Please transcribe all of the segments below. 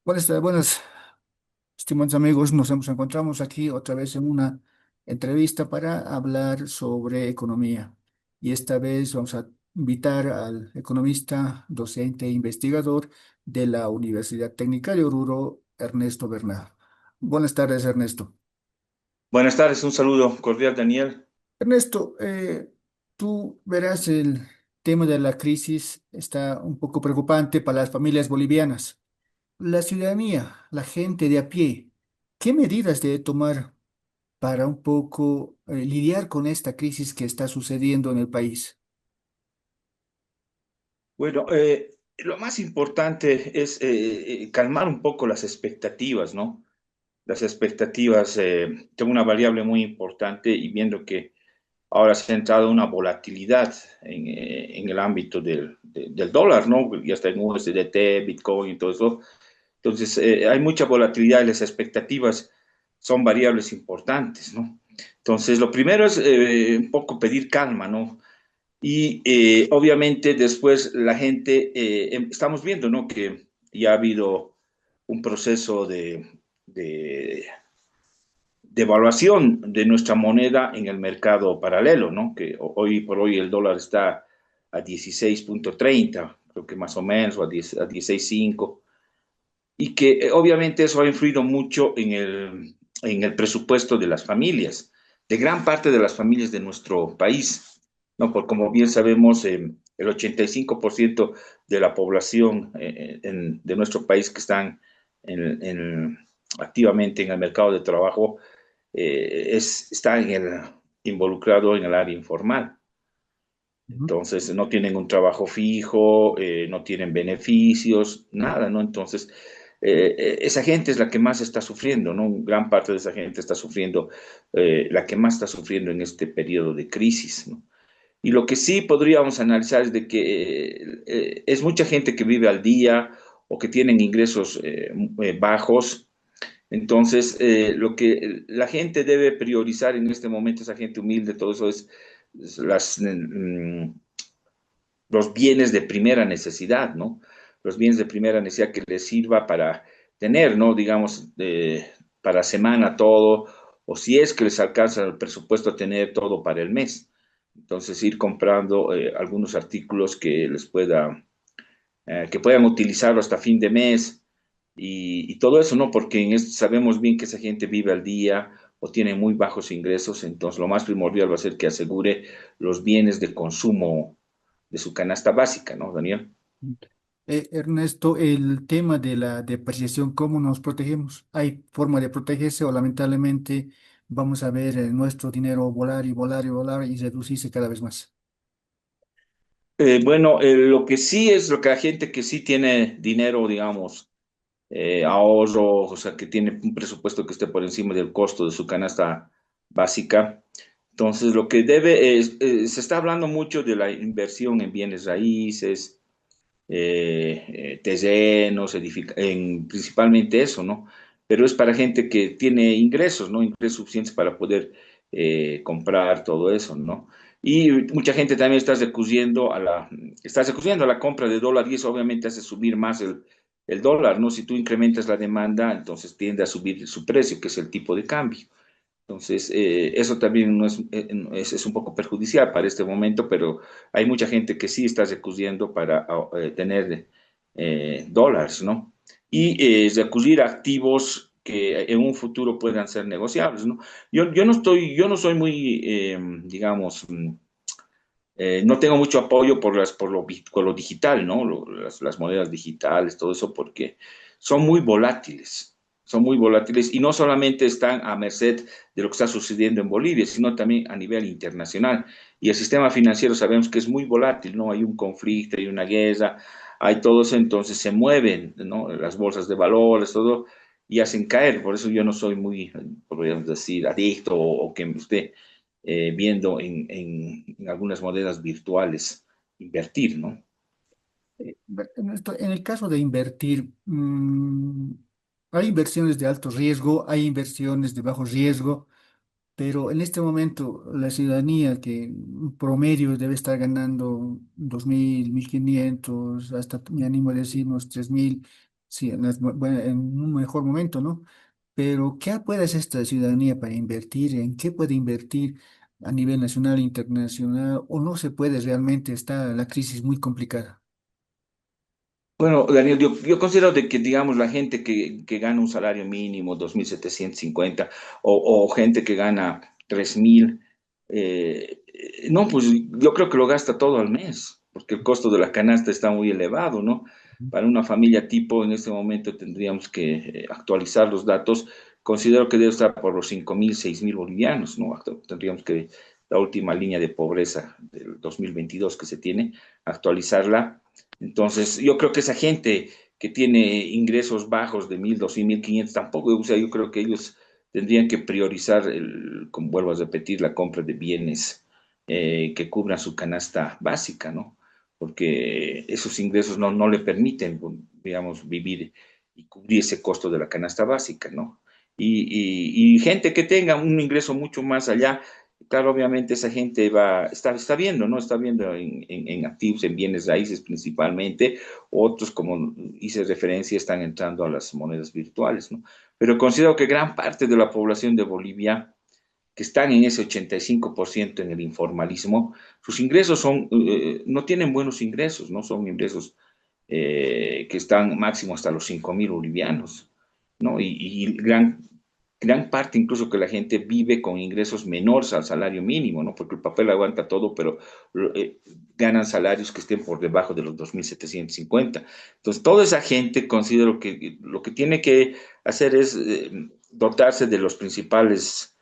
Buenas, estimados amigos, encontramos aquí otra vez en una entrevista para hablar sobre economía. Y esta vez vamos a invitar al economista, docente e investigador de la Universidad Técnica de Oruro, Ernesto Bernal. Buenas tardes, Ernesto. Buenas tardes, un saludo cordial, Daniel. Ernesto, tú verás el tema de la crisis está un poco preocupante para las familias bolivianas. La ciudadanía, la gente de a pie, ¿qué medidas debe tomar para un poco lidiar con esta crisis que está sucediendo en el país? Bueno, lo más importante es calmar un poco las expectativas, ¿no? Las expectativas son una variable muy importante y viendo que ahora se ha entrado una volatilidad en el ámbito del dólar, ¿no? Ya está en USDT, Bitcoin y todo eso. Entonces, hay mucha volatilidad y las expectativas son variables importantes, ¿no? Entonces, lo primero es un poco pedir calma, ¿no? Y obviamente después la gente, estamos viendo, ¿no? Que ya ha habido un proceso de devaluación de nuestra moneda en el mercado paralelo, ¿no? Que hoy por hoy el dólar está a 16,30, creo que más o menos, o a 16,5, y que obviamente eso ha influido mucho en el presupuesto de las familias, de gran parte de las familias de nuestro país, ¿no? Por como bien sabemos, el 85% de la población de nuestro país que están activamente en el mercado de trabajo está involucrado en el área informal. Ujú. Entonces, no tienen un trabajo fijo, no tienen beneficios, nada, ¿no? Entonces, esa gente es la que más está sufriendo, ¿no? Gran parte de esa gente está sufriendo, la que más está sufriendo en este periodo de crisis, ¿no? Y lo que sí podríamos analizar es de que es mucha gente que vive al día o que tienen ingresos bajos. Entonces, lo que la gente debe priorizar en este momento, esa gente humilde, todo eso es los bienes de primera necesidad, ¿no? Los bienes de primera necesidad que les sirva para tener, ¿no? Digamos, para semana todo, o si es que les alcanza el presupuesto a tener todo para el mes. Entonces, ir comprando algunos artículos que que puedan utilizarlo hasta fin de mes y todo eso, ¿no? Porque sabemos bien que esa gente vive al día o tiene muy bajos ingresos, entonces lo más primordial va a ser que asegure los bienes de consumo de su canasta básica, ¿no, Daniel? Ernesto, el tema de la depreciación, ¿cómo nos protegemos? ¿Hay forma de protegerse o lamentablemente vamos a ver nuestro dinero volar y volar y volar y reducirse cada vez más? Bueno, lo que sí es lo que la gente que sí tiene dinero, digamos, ahorro, o sea, que tiene un presupuesto que esté por encima del costo de su canasta básica. Entonces, lo que debe es, se está hablando mucho de la inversión en bienes raíces, terrenos, principalmente eso, ¿no? Pero es para gente que tiene ingresos, ¿no? Ingresos suficientes para poder comprar todo eso, ¿no? Y mucha gente también está recurriendo a la compra de dólar y eso obviamente hace subir más el dólar, ¿no? Si tú incrementas la demanda, entonces tiende a subir su precio, que es el tipo de cambio. Entonces, eso también no es un poco perjudicial para este momento, pero hay mucha gente que sí está recurriendo para tener dólares, ¿no? Y recurrir a activos que en un futuro puedan ser negociables, ¿no? Yo no soy muy, digamos, no tengo mucho apoyo por lo digital, ¿no? Las monedas digitales, todo eso, porque son muy volátiles. Son muy volátiles y no solamente están a merced de lo que está sucediendo en Bolivia, sino también a nivel internacional. Y el sistema financiero sabemos que es muy volátil, ¿no? Hay un conflicto, hay una guerra, hay todo eso, entonces se mueven, ¿no? Las bolsas de valores, todo, y hacen caer. Por eso yo no soy muy, podríamos decir, adicto o que usted viendo en algunas monedas virtuales invertir, ¿no? En el caso de invertir, hay inversiones de alto riesgo, hay inversiones de bajo riesgo, pero en este momento la ciudadanía que en promedio debe estar ganando 2.000, 1.500, hasta me animo a decir unos 3.000. sí, bueno, en un mejor momento, ¿no? Pero, ¿qué puede hacer esta ciudadanía para invertir? ¿En qué puede invertir a nivel nacional, internacional? ¿O no se puede realmente? Está la crisis muy complicada. Bueno, Daniel, yo considero de que, digamos, la gente que gana un salario mínimo, 2.750, o gente que gana 3.000, no, pues yo creo que lo gasta todo al mes, porque el costo de la canasta está muy elevado, ¿no? Para una familia tipo, en este momento tendríamos que actualizar los datos. Considero que debe estar por los 5.000, 6.000 bolivianos, ¿no? Tendríamos que, la última línea de pobreza del 2022 que se tiene, actualizarla. Entonces, yo creo que esa gente que tiene ingresos bajos de 1.200, 1.500, tampoco, o sea, yo creo que ellos tendrían que priorizar, como vuelvo a repetir, la compra de bienes que cubran su canasta básica, ¿no? Porque esos ingresos no le permiten, digamos, vivir y cubrir ese costo de la canasta básica, ¿no? Y gente que tenga un ingreso mucho más allá. Claro, obviamente esa gente está viendo, ¿no? Está viendo en activos, en bienes raíces principalmente. Otros, como hice referencia, están entrando a las monedas virtuales, ¿no? Pero considero que gran parte de la población de Bolivia, que están en ese 85% en el informalismo, sus ingresos no tienen buenos ingresos, ¿no? Son ingresos que están máximo hasta los 5.000 bolivianos, ¿no? Y gran parte incluso que la gente vive con ingresos menores al salario mínimo, ¿no? Porque el papel aguanta todo, pero eh, ganan salarios que estén por debajo de los 2.750. Entonces, toda esa gente considero que lo que tiene que hacer es dotarse de los principales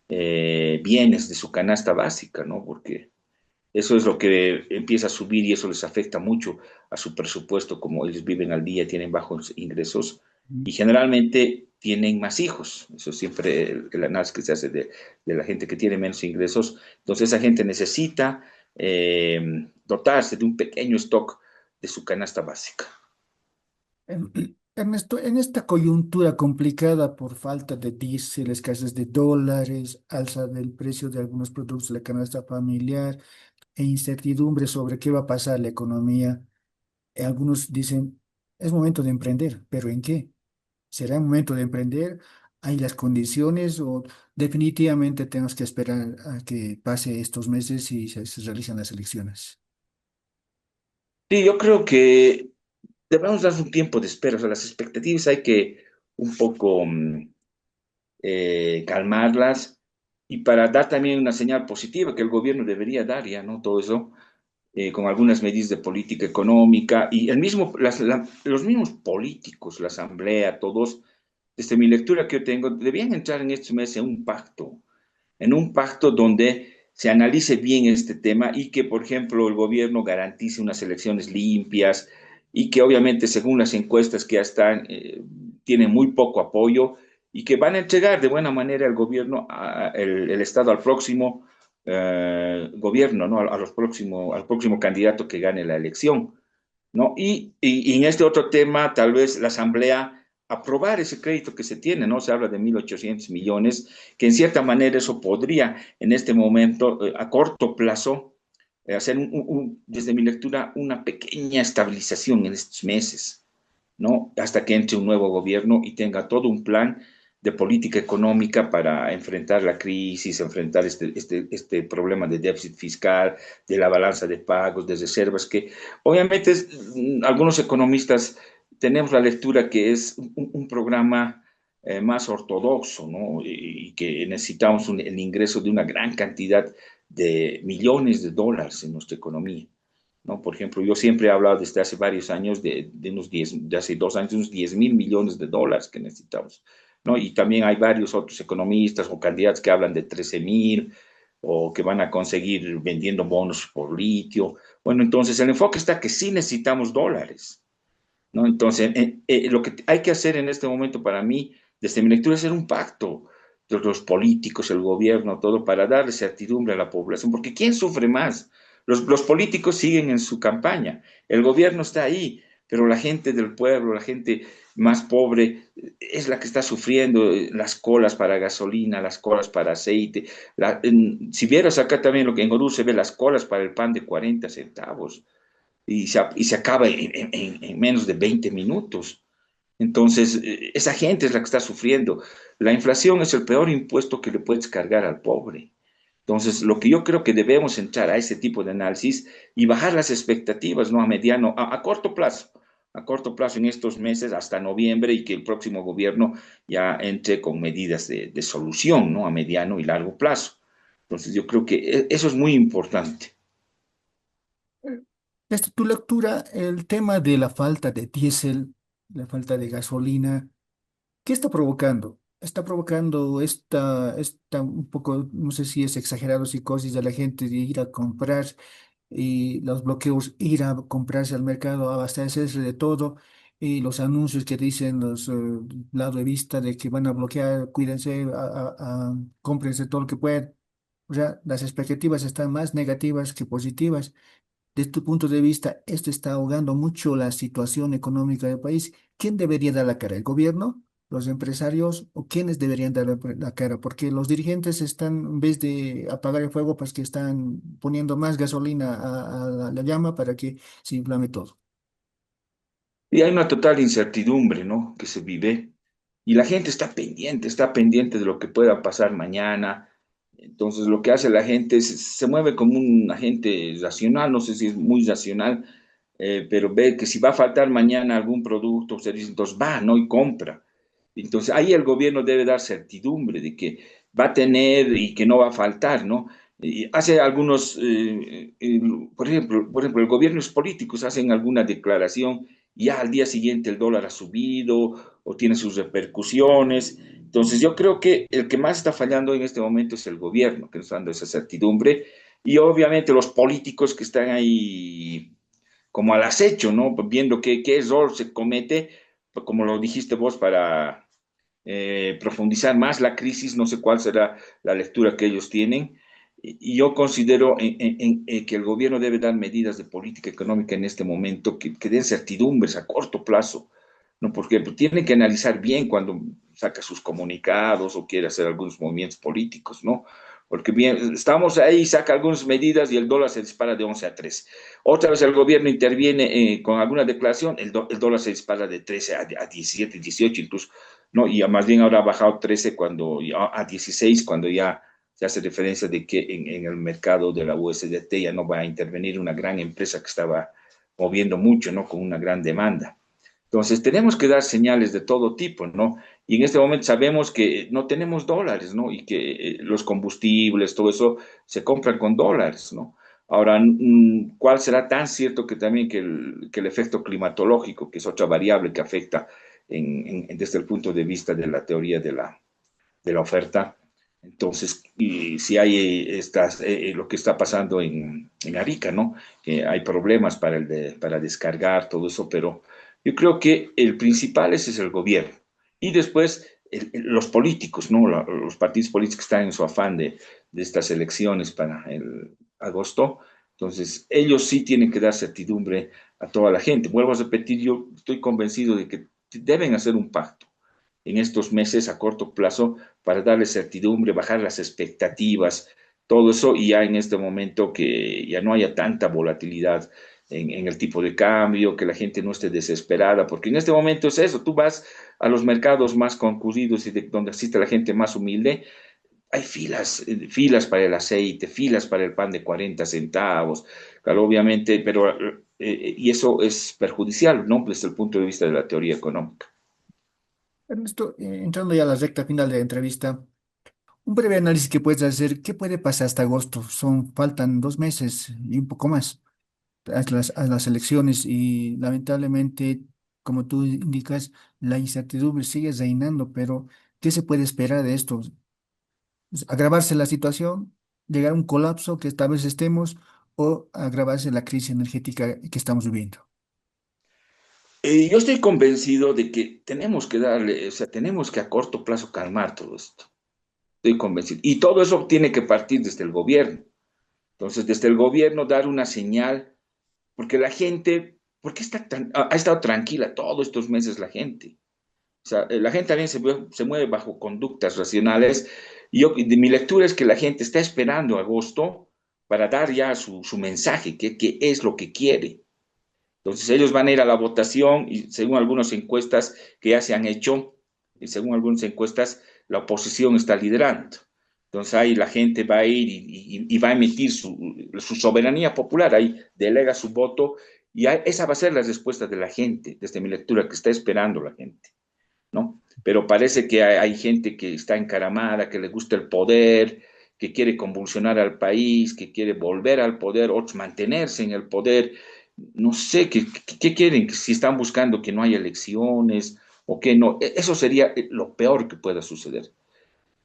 bienes de su canasta básica, ¿no? Porque eso es lo que empieza a subir y eso les afecta mucho a su presupuesto, como ellos viven al día, tienen bajos ingresos y generalmente tienen más hijos. Eso es siempre el análisis que se hace de la gente que tiene menos ingresos. Entonces esa gente necesita dotarse de un pequeño stock de su canasta básica. Ernesto, en esta coyuntura complicada por falta de diésel, escasez de dólares, alza del precio de algunos productos de la canasta familiar e incertidumbre sobre qué va a pasar la economía, algunos dicen, es momento de emprender, pero ¿en qué? ¿Será el momento de emprender? ¿Hay las condiciones o definitivamente tenemos que esperar a que pase estos meses y se realicen las elecciones? Sí, yo creo que debemos dar un tiempo de espera. O sea, las expectativas hay que un poco calmarlas y para dar también una señal positiva que el gobierno debería dar ya, ¿no? Todo eso, con algunas medidas de política económica y los mismos políticos, la asamblea, todos, desde mi lectura que yo tengo, debían entrar en estos meses en un pacto donde se analice bien este tema y que, por ejemplo, el gobierno garantice unas elecciones limpias y que obviamente, según las encuestas que ya están, tienen muy poco apoyo y que van a entregar de buena manera el gobierno, el Estado al próximo gobierno, ¿no? Al próximo candidato que gane la elección, ¿no? Y en este otro tema, tal vez la Asamblea aprobar ese crédito que se tiene, ¿no? Se habla de 1.800 millones, que en cierta manera eso podría en este momento, a corto plazo, hacer, desde mi lectura, una pequeña estabilización en estos meses, ¿no? Hasta que entre un nuevo gobierno y tenga todo un plan de política económica para enfrentar la crisis, enfrentar este problema de déficit fiscal, de la balanza de pagos, de reservas, que obviamente algunos economistas tenemos la lectura que es un programa más ortodoxo, ¿no? Y que necesitamos el ingreso de una gran cantidad de millones de dólares en nuestra economía. ¿No? Por ejemplo, yo siempre he hablado desde hace varios años de hace 2 años, de unos 10.000 millones de dólares que necesitamos, ¿no? Y también hay varios otros economistas o candidatos que hablan de 13.000 o que van a conseguir vendiendo bonos por litio. Bueno, entonces el enfoque está que sí necesitamos dólares, ¿no? Entonces, lo que hay que hacer en este momento para mí, desde mi lectura, es hacer un pacto de los políticos, el gobierno, todo, para darle certidumbre a la población, porque ¿quién sufre más? Los políticos siguen en su campaña, el gobierno está ahí, pero la gente del pueblo, la gente más pobre, es la que está sufriendo las colas para gasolina, las colas para aceite. Si vieras acá también lo que en Oruro se ve las colas para el pan de 40 centavos y se acaba en menos de 20 minutos. Entonces, esa gente es la que está sufriendo. La inflación es el peor impuesto que le puedes cargar al pobre. Entonces, lo que yo creo que debemos entrar a ese tipo de análisis y bajar las expectativas, ¿no? A mediano, a corto plazo en estos meses hasta noviembre y que el próximo gobierno ya entre con medidas de solución, ¿no? A mediano y largo plazo. Entonces, yo creo que eso es muy importante. Desde tu lectura, el tema de la falta de diésel, la falta de gasolina, ¿qué está provocando? Está provocando esta un poco, no sé si es exagerado, psicosis de la gente de ir a comprar y los bloqueos, ir a comprarse al mercado, abastecerse de todo, y los anuncios que dicen los lado de vista de que van a bloquear, cuídense, cómprense todo lo que puedan. O sea, las expectativas están más negativas que positivas. Desde tu punto de vista, esto está ahogando mucho la situación económica del país. ¿Quién debería dar la cara? ¿El gobierno? ¿Los empresarios? ¿O quiénes deberían dar la cara? Porque los dirigentes están, en vez de apagar el fuego, pues que están poniendo más gasolina a la llama para que se inflame todo. Y hay una total incertidumbre, ¿no? Que se vive. Y la gente está pendiente de lo que pueda pasar mañana. Entonces, lo que hace la gente es, se mueve como un agente racional, no sé si es muy racional, pero ve que si va a faltar mañana algún producto o servicio, entonces va, ¿no? Y compra. Entonces, ahí el gobierno debe dar certidumbre de que va a tener y que no va a faltar, ¿no? Y hace algunos, por ejemplo, los gobiernos políticos hacen alguna declaración y ya al día siguiente el dólar ha subido o tiene sus repercusiones. Entonces, yo creo que el que más está fallando en este momento es el gobierno, que nos está dando esa certidumbre, y obviamente los políticos que están ahí como al acecho, ¿no? Viendo qué error se comete, como lo dijiste vos, para profundizar más la crisis, no sé cuál será la lectura que ellos tienen. Y yo considero que el gobierno debe dar medidas de política económica en este momento que den certidumbres a corto plazo, ¿no? Porque tienen que analizar bien cuando saca sus comunicados o quiere hacer algunos movimientos políticos, ¿no? Porque bien, estamos ahí, saca algunas medidas y el dólar se dispara de 11 a 13. Otra vez el gobierno interviene con alguna declaración, el dólar se dispara de 13 a 17, 18 incluso, ¿no? Y más bien ahora ha bajado 13 a 16 cuando ya se hace referencia de que en el mercado de la USDT ya no va a intervenir una gran empresa que estaba moviendo mucho, ¿no? Con una gran demanda. Entonces, tenemos que dar señales de todo tipo, ¿no? Y en este momento sabemos que no tenemos dólares, ¿no? Y que los combustibles, todo eso, se compran con dólares, ¿no? Ahora, ¿cuál será tan cierto que también que el efecto climatológico, que es otra variable que afecta desde el punto de vista de la teoría de la oferta? Entonces, y si hay lo que está pasando en Arica, ¿no? Que hay problemas para descargar todo eso, pero yo creo que el principal ese es el gobierno. Y después los políticos, ¿no? Los partidos políticos están en su afán de estas elecciones para el agosto. Entonces, ellos sí tienen que dar certidumbre a toda la gente. Vuelvo a repetir, yo estoy convencido de que deben hacer un pacto en estos meses a corto plazo para darle certidumbre, bajar las expectativas, todo eso, y ya en este momento que ya no haya tanta volatilidad en el tipo de cambio, que la gente no esté desesperada, porque en este momento es eso, tú vas a los mercados más concurridos y donde asiste la gente más humilde, hay filas, filas para el aceite, filas para el pan de 40 centavos, claro, obviamente, pero, y eso es perjudicial, ¿no? Desde el punto de vista de la teoría económica. Ernesto, entrando ya a la recta final de la entrevista, un breve análisis que puedes hacer, ¿qué puede pasar hasta agosto? Faltan 2 meses y un poco más a las elecciones y lamentablemente, como tú indicas, la incertidumbre sigue reinando, pero ¿qué se puede esperar de esto? ¿Agravarse la situación, llegar a un colapso que tal vez estemos o agravarse la crisis energética que estamos viviendo? Yo estoy convencido de que tenemos que darle, o sea, tenemos que a corto plazo calmar todo esto. Estoy convencido. Y todo eso tiene que partir desde el gobierno. Entonces, desde el gobierno dar una señal, porque la gente, ¿por qué ha estado tranquila todos estos meses la gente? O sea, la gente también se mueve bajo conductas racionales. Y mi lectura es que la gente está esperando agosto para dar ya su mensaje, que es lo que quiere. Entonces ellos van a ir a la votación y según algunas encuestas que ya se han hecho, y según algunas encuestas, la oposición está liderando. Entonces ahí la gente va a ir y va a emitir su soberanía popular, ahí delega su voto y esa va a ser la respuesta de la gente, desde mi lectura, que está esperando la gente, ¿no? Pero parece que hay gente que está encaramada, que le gusta el poder, que quiere convulsionar al país, que quiere volver al poder, otros mantenerse en el poder. No sé, ¿qué quieren? Si están buscando que no haya elecciones o que no. Eso sería lo peor que pueda suceder,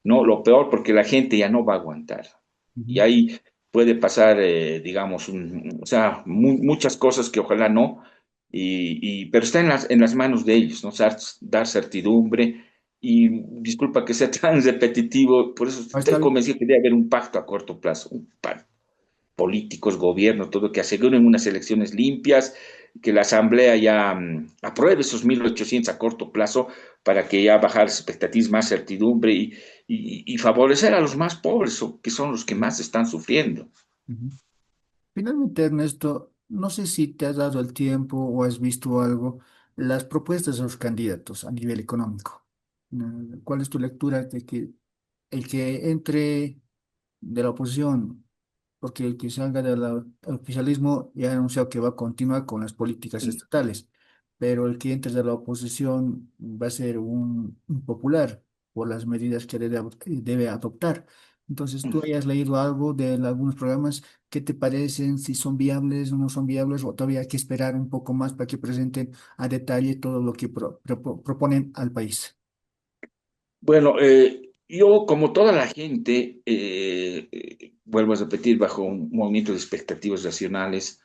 ¿no? Lo peor porque la gente ya no va a aguantar. Y Ujú. ahí puede pasar, digamos, o sea, muchas cosas que ojalá no, pero está en las manos de ellos, ¿no? Dar certidumbre. Y disculpa que sea tan repetitivo, por eso Ah, estoy está bien. convencido que debe haber un pacto a corto plazo, un pacto políticos, gobierno, todo, que aseguren unas elecciones limpias, que la Asamblea ya apruebe esos 1.800 a corto plazo para que ya bajar expectativas, más certidumbre y favorecer a los más pobres, que son los que más están sufriendo. Ujú. Finalmente, Ernesto, no sé si te has dado el tiempo o has visto algo, las propuestas de los candidatos a nivel económico. ¿Cuál es tu lectura de que el que entre de la oposición, porque el que salga del oficialismo ya ha anunciado que va a continuar con las políticas estatales, pero el que entre de la oposición va a ser un popular por las medidas que debe adoptar? Entonces, ¿tú hayas leído algo de algunos programas? ¿Qué te parecen? ¿Si son viables o no son viables? ¿O todavía hay que esperar un poco más para que presenten a detalle todo lo que proponen al país? Bueno, yo como toda la gente, vuelvo a repetir, bajo un movimiento de expectativas racionales,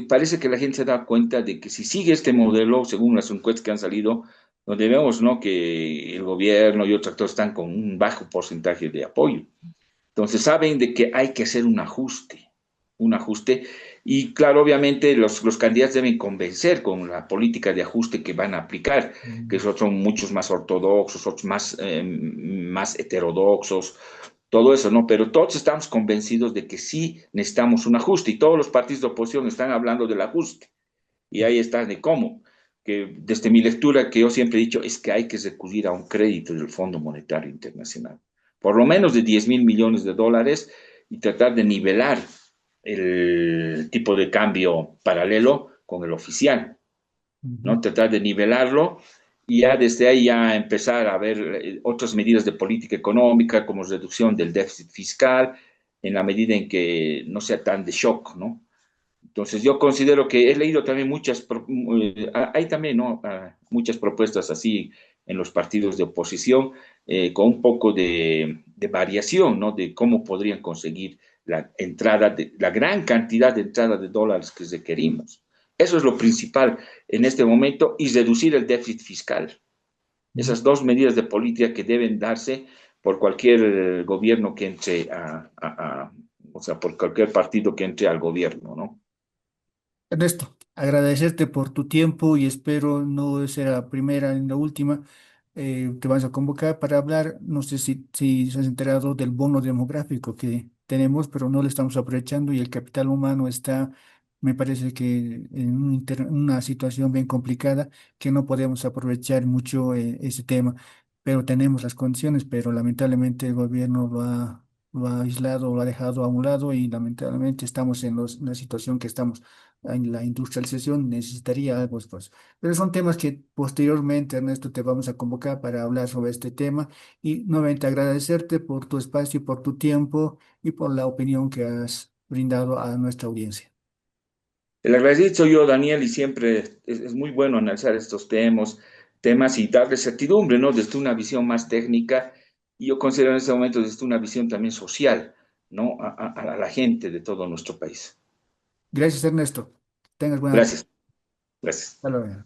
parece que la gente se da cuenta de que si sigue este modelo, según las encuestas que han salido, donde vemos, ¿no?, que el gobierno y otros actores están con un bajo porcentaje de apoyo. Entonces saben de que hay que hacer un ajuste, y claro, obviamente los candidatos deben convencer con la política de ajuste que van a aplicar, que Mm. esos son muchos más ortodoxos, otros más heterodoxos, todo eso, ¿no? Pero todos estamos convencidos de que sí necesitamos un ajuste y todos los partidos de oposición están hablando del ajuste. Y ahí está de cómo, que desde mi lectura que yo siempre he dicho es que hay que recurrir a un crédito del Fondo Monetario Internacional, por lo menos de 10.000 millones de dólares, y tratar de nivelar el tipo de cambio paralelo con el oficial, Ujú. ¿no? Tratar de nivelarlo y ya desde ahí ya empezar a ver otras medidas de política económica como reducción del déficit fiscal en la medida en que no sea tan de shock, ¿no? Entonces yo considero que he leído también hay también, ¿no?, muchas propuestas así en los partidos de oposición, con un poco de variación, ¿no?, de cómo podrían conseguir la gran cantidad de entrada de dólares que requerimos. Eso es lo principal en este momento, y reducir el déficit fiscal. Ujú. Esas dos medidas de política que deben darse por cualquier gobierno que entre o sea, por cualquier partido que entre al gobierno, ¿no? Ernesto, agradecerte por tu tiempo y espero no ser la primera ni la última. Te vas a convocar para hablar. No sé si se has enterado del bono demográfico que tenemos, pero no lo estamos aprovechando y el capital humano está, me parece que en una situación bien complicada que no podemos aprovechar mucho ese tema, pero tenemos las condiciones, pero lamentablemente el gobierno lo ha aislado, lo ha dejado a un lado y lamentablemente estamos en la situación que estamos en la industrialización necesitaría algo pues. Pero son temas que posteriormente, Ernesto, te vamos a convocar para hablar sobre este tema y nuevamente agradecerte por tu espacio, por tu tiempo y por la opinión que has brindado a nuestra audiencia. El agradecido soy yo, Daniel, y siempre es muy bueno analizar estos temas y darle certidumbre, ¿no? Desde una visión más técnica, y yo considero en este momento desde una visión también social, ¿no? A la gente de todo nuestro país. Gracias, Ernesto. Tengas buena tarde. Gracias, gracias. Hasta luego.